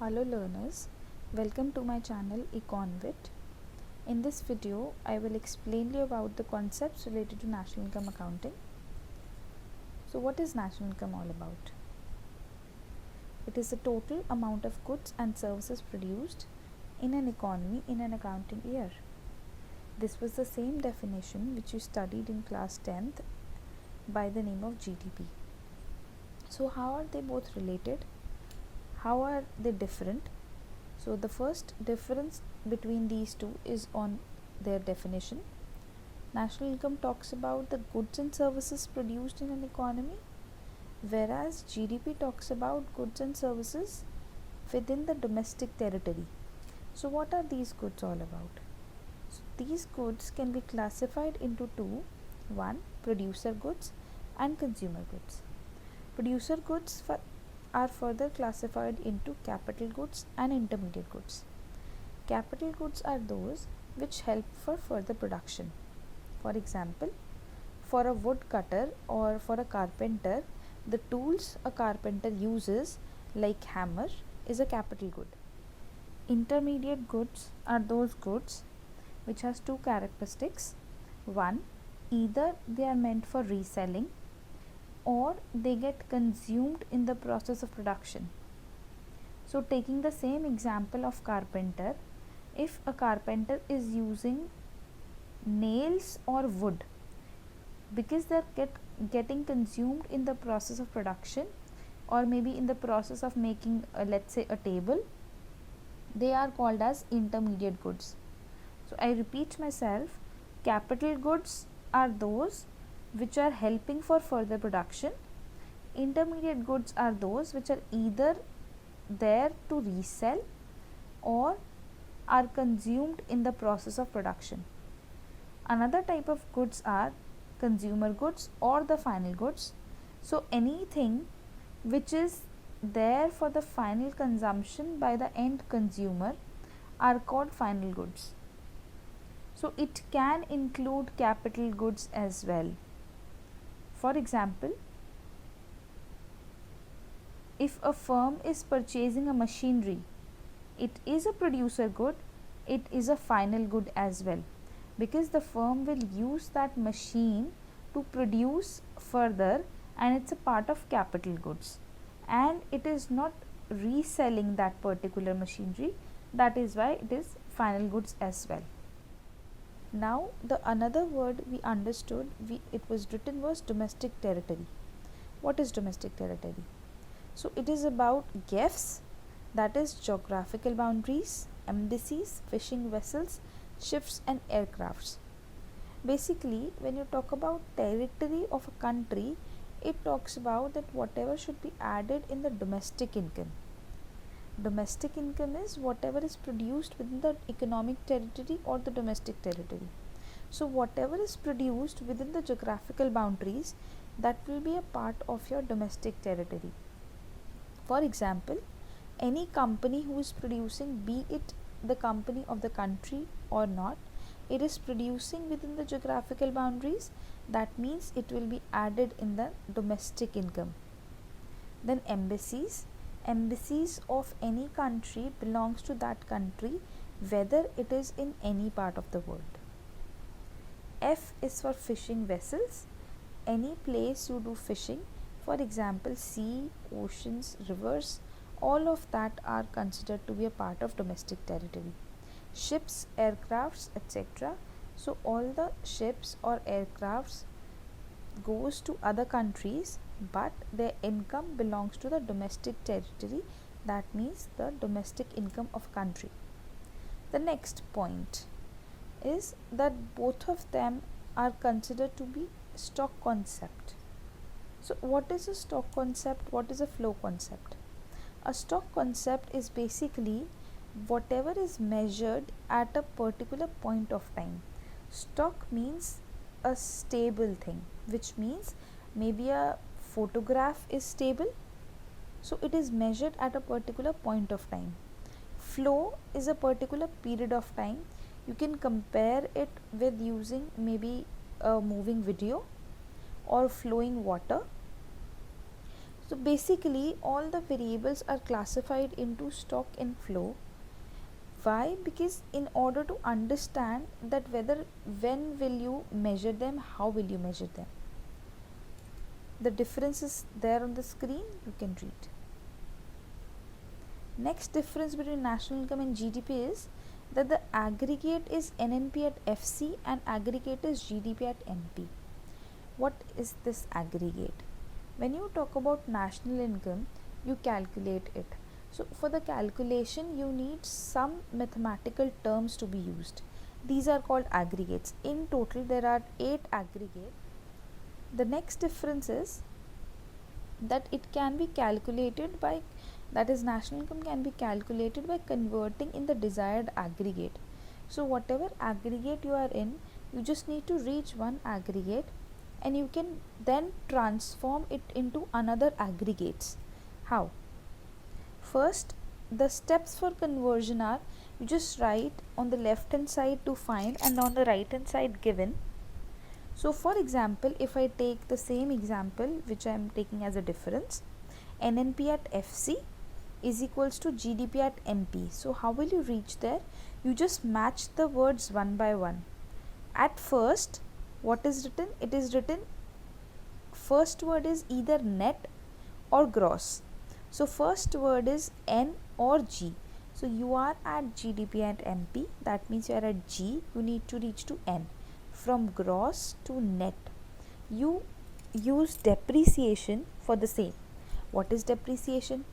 Hello learners, welcome to my channel Econvit. In this video, I will explain you about the concepts related to national income accounting. So what is national income all about? It is the total amount of goods and services produced in an economy in an accounting year. This was the same definition which you studied in class 10th by the name of GDP. So how are they both related? How are they different? So the first difference between these two is on their definition. National income talks about the goods and services produced in an economy, whereas GDP talks about goods and services within the domestic territory. So what are these goods all about? So these goods can be classified into two. One, producer goods and consumer goods. Producer goods are further classified into capital goods and intermediate goods. Capital goods are those which help for further production. For example, for a woodcutter or for a carpenter, the tools a carpenter uses, like hammer, is a capital good. Intermediate goods are those goods which has two characteristics. One, either they are meant for reselling or they get consumed in the process of production. So taking the same example of carpenter, if a carpenter is using nails or wood, because they are getting consumed in the process of production or maybe in the process of making let's say a table, they are called as intermediate goods. So I repeat myself, capital goods are those which are helping for further production. Intermediate goods are those which are either there to resell or are consumed in the process of production. Another type of goods are consumer goods or the final goods. So anything which is there for the final consumption by the end consumer are called final goods. So it can include capital goods as well. For example, if a firm is purchasing a machinery, it is a producer good, it is a final good as well, because the firm will use that machine to produce further and it's a part of capital goods, and it is not reselling that particular machinery, that is why it is final goods as well. Now the another word we understood, it was written was domestic territory. What is domestic territory? So it is about GEFs, that is geographical boundaries, embassies, fishing vessels, ships and aircrafts. Basically, when you talk about territory of a country, it talks about that whatever should be added in the domestic income. Domestic income is whatever is produced within the economic territory or the domestic territory. So whatever is produced within the geographical boundaries, that will be a part of your domestic territory. For example, any company who is producing, be it the company of the country or not, it is producing within the geographical boundaries, that means it will be added in the domestic income. Then embassies of any country belongs to that country, whether it is in any part of the world. F is for fishing vessels, any place you do fishing, for example sea, oceans, rivers, all of that are considered to be a part of domestic territory. Ships, aircrafts, etc. So all the ships or aircrafts goes to other countries, but their income belongs to the domestic territory, that means the domestic income of country. The next point is that both of them are considered to be stock concept. So what is a stock concept? What is a flow concept? A stock concept is basically whatever is measured at a particular point of time. Stock means a stable thing, which means maybe a photograph is stable, so it is measured at a particular point of time. Flow is a particular period of time. You can compare it with using maybe a moving video or flowing water. So basically all the variables are classified into stock and flow. Why? Because in order to understand that whether when will you measure them, how will you measure them. The difference is there on the screen, you can read. Next difference between national income and GDP is that the aggregate is NNP at FC and aggregate is GDP at NP. What is this aggregate? When you talk about national income, you calculate it. So for the calculation, you need some mathematical terms to be used. These are called aggregates. In total, there are 8 aggregates. The next difference is that it can be calculated by, that is, national income can be calculated by converting in the desired aggregate. So whatever aggregate you are in, you just need to reach one aggregate and you can then transform it into another aggregates. How? First, the steps for conversion are, you just write on the left hand side to find and on the right hand side given. So for example, if I take the same example which I am taking as a difference, NNP at FC is equals to GDP at NP. So how will you reach there? You just match the words one by one. At first, what is written? It is written, first word is either net or gross. So first word is N or G. So you are at GDP at NP, that means you are at G, you need to reach to N. From gross to net, you use depreciation for the same. What is depreciation?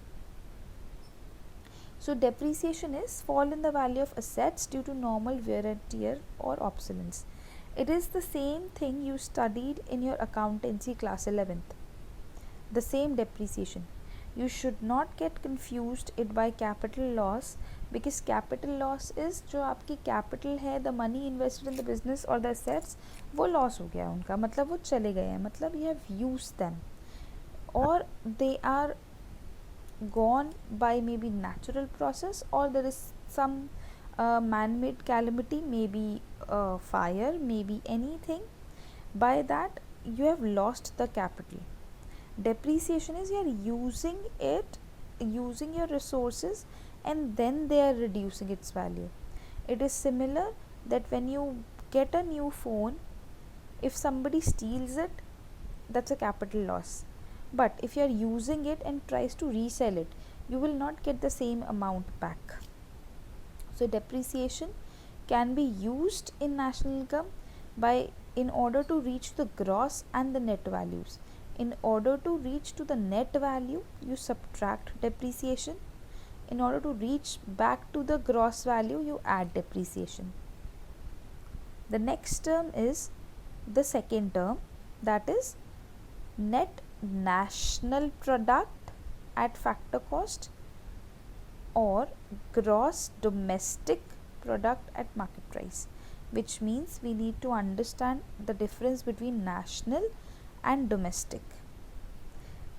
So depreciation is fall in the value of assets due to normal wear and tear or obsolescence. It is the same thing you studied in your accountancy class 11th. The same depreciation. You should not get confused it by capital loss, because capital loss is जो आपकी capital है, the money invested in the business or the assets, वो loss हो गया उनका, मतलब वो चले गए हैं, मतलब you have used them or they are gone by maybe natural process or there is some man-made calamity, maybe fire, maybe anything. By that you have lost the capital. Depreciation is you are using it, using your resources, and then they are reducing its value. It is similar that when you get a new phone, if somebody steals it, that's a capital loss. But if you are using it and tries to resell it, you will not get the same amount back. So depreciation can be used in national income by, in order to reach the gross and the net values. In order to reach to the net value, you subtract depreciation. In order to reach back to the gross value, you add depreciation. The next term is the second term, that is net national product at factor cost or gross domestic product at market price, which means we need to understand the difference between national and domestic,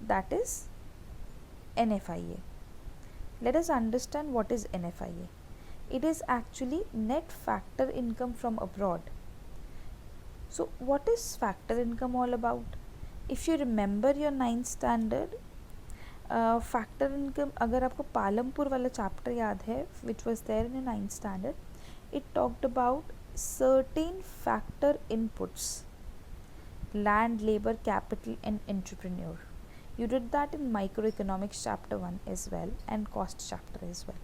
that is NFIA. Let us understand what is NFIA. It is actually net factor income from abroad. So what is factor income all about? If you remember your 9th standard, factor income, अगर आपको पालमपुर वाला chapter याद है, which was there in your 9th standard, it talked about certain factor inputs: land, labor, capital and entrepreneur. You did that in microeconomics chapter 1 as well and cost chapter as well.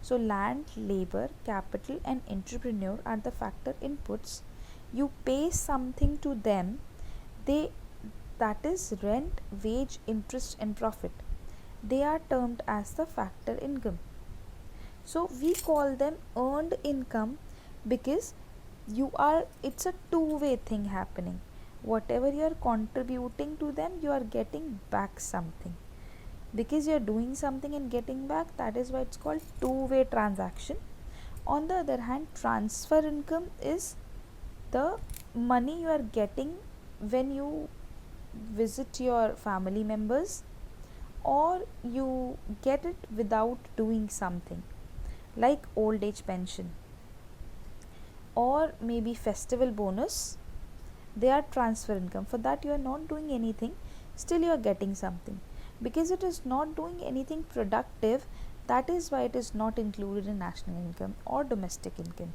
So land, labor, capital and entrepreneur are the factor inputs. You pay something to them, that is rent, wage, interest and profit. They are termed as the factor income. So we call them earned income because it's a two-way thing happening. Whatever you are contributing to them, you are getting back something. Because you are doing something and getting back, that is why it's called two-way transaction. On the other hand, transfer income is the money you are getting when you visit your family members or you get it without doing something, like old age pension or maybe festival bonus. They are transfer income. For that you are not doing anything, still you are getting something. because it is not doing anything productive. That is why it is not included in national income or domestic income.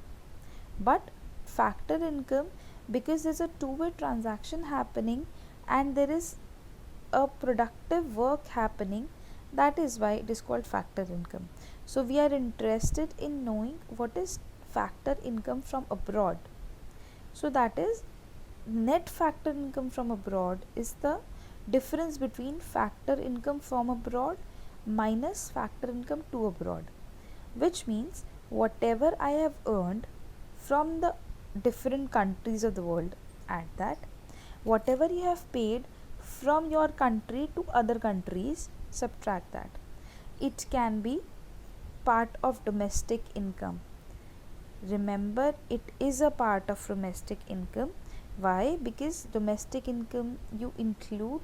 But factor income, because there's a two-way transaction happening and there is a productive work happening, that is why it is called factor income. So we are interested in knowing what is factor income from abroad. So that is, net factor income from abroad is the difference between factor income from abroad minus factor income to abroad, which means whatever I have earned from the different countries of the world, add that. Whatever you have paid from your country to other countries, subtract that. It can be part of domestic income. Remember, it is a part of domestic income. Why? Because domestic income, you include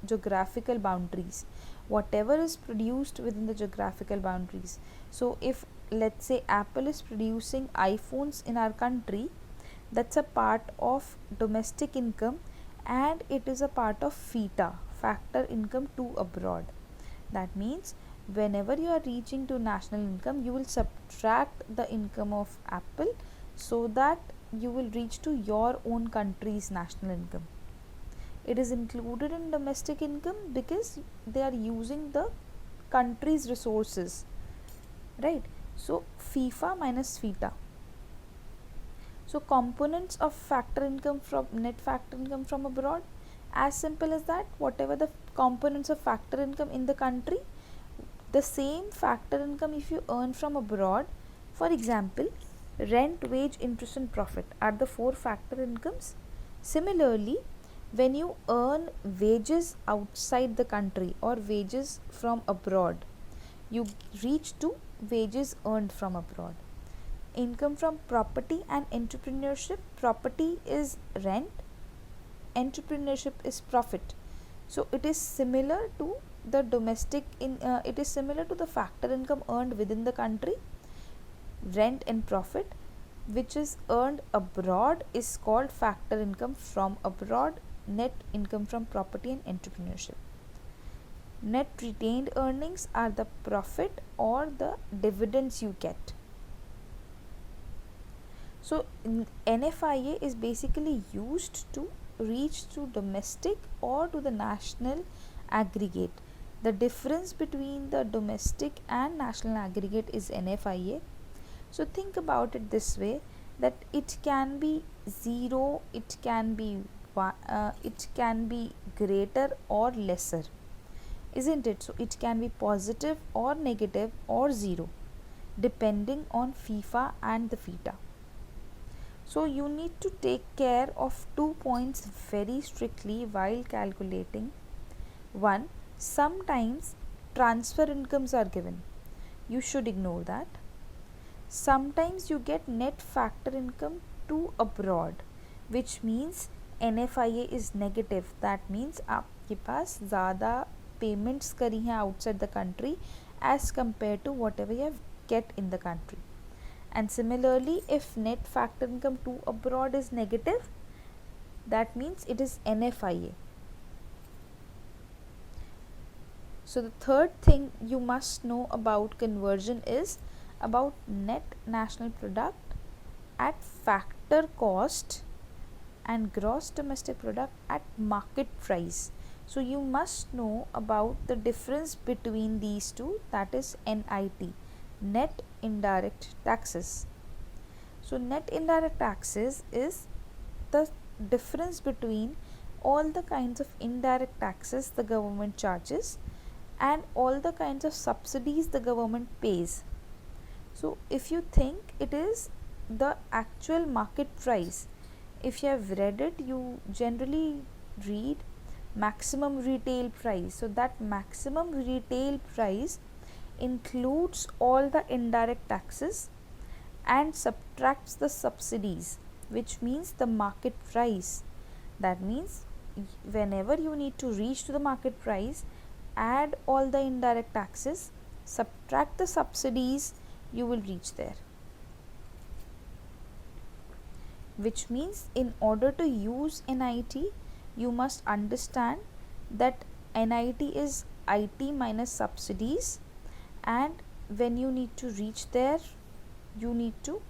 geographical boundaries, whatever is produced within the geographical boundaries. So if, let's say, Apple is producing iPhones in our country, that's a part of domestic income, and it is a part of FITA, factor income to abroad. That means whenever you are reaching to national income, you will subtract the income of Apple so that you will reach to your own country's national income. It is included in domestic income because they are using the country's resources, right? So FIFA minus FITA. So components of factor income from net factor income from abroad, as simple as that. Whatever the components of factor income in the country, the same factor income if you earn from abroad. For example, rent, wage, interest and profit are the four factor incomes. Similarly, when you earn wages outside the country or wages from abroad, you reach to wages earned from abroad. Income from property and entrepreneurship. Property is rent, entrepreneurship is profit. So it is similar to the domestic it is similar to the factor income earned within the country. Rent and profit which is earned abroad is called factor income from abroad. Net income from property and entrepreneurship. Net retained earnings are the profit or the dividends you get. So NFIA is basically used to reach to domestic or to the national aggregate. The difference between the domestic and national aggregate is NFIA. So think about it this way, that it can be 0, it can be greater or lesser, isn't it? So it can be positive or negative or 0 depending on FIFA and the FITA. So you need to take care of 2 points very strictly while calculating. 1. Sometimes transfer incomes are given. You should ignore that. Sometimes you get net factor income to abroad, which means NFIA is negative. That means आपके पास ज़्यादा payments करी हैं outside the country as compared to whatever you have get in the country. And similarly, if net factor income to abroad is negative, that means it is NFIA. So the third thing you must know about conversion is about net national product at factor cost and gross domestic product at market price. So you must know about the difference between these two, that is NIT, net indirect taxes. So net indirect taxes is the difference between all the kinds of indirect taxes the government charges and all the kinds of subsidies the government pays. So if you think it is the actual market price, if you have read it, you generally read maximum retail price. So that maximum retail price includes all the indirect taxes and subtracts the subsidies, which means the market price. That means whenever you need to reach to the market price, add all the indirect taxes, subtract the subsidies, you will reach there. Which means in order to use NIT, you must understand that NIT is IT minus subsidies, and when you need to reach there you need to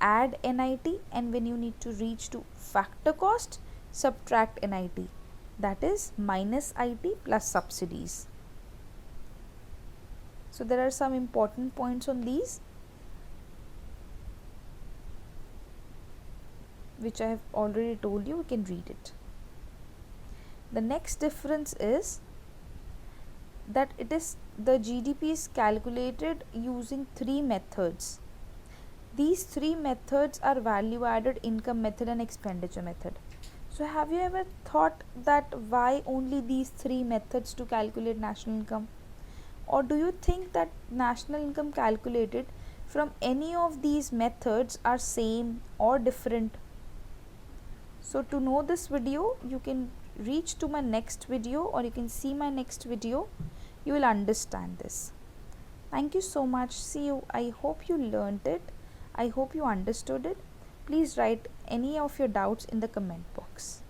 add NIT, and when you need to reach to factor cost, subtract NIT, that is minus IT plus subsidies. So there are some important points on these which I have already told you. You can read it. The next difference is that it is the GDP is calculated using three methods. These three methods are value added, income method and expenditure method. So have you ever thought that why only these three methods to calculate national income? Or do you think that national income calculated from any of these methods are same or different? So to know this video, you can reach to my next video, or you can see my next video. You will understand this. Thank you so much. See you. I hope you learned it. I hope you understood it. Please write any of your doubts in the comment box.